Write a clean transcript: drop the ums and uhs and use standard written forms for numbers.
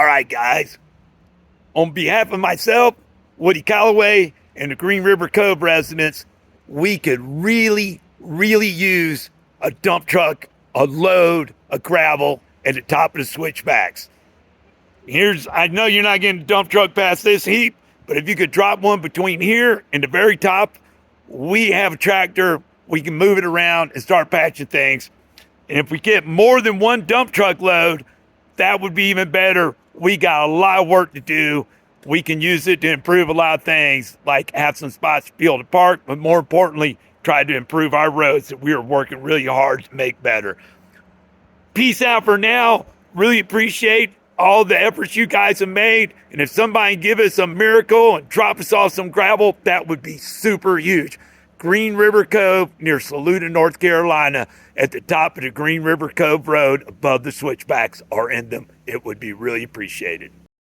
All right, guys. On behalf of myself, Woody Callaway, and the Green River Cove residents, we could really use a dump truck, a load of gravel at the top of the switchbacks. I know you're not getting a dump truck past this heap, but if you could drop one between here and the very top, we have a tractor. We can move it around and start patching things. And if we get more than one dump truck load, that would be even better. We got a lot of work to do. We can use it to improve a lot of things, like have some spots to be able to park, but more importantly, try to improve our roads that we are working really hard to make better. Peace out for now. Really appreciate all the efforts you guys have made. And if somebody can give us a miracle and drop us off some gravel, that would be super huge. Green River Cove near Saluda, North Carolina, at the top of the Green River Cove Road above the switchbacks or in them. It would be really appreciated.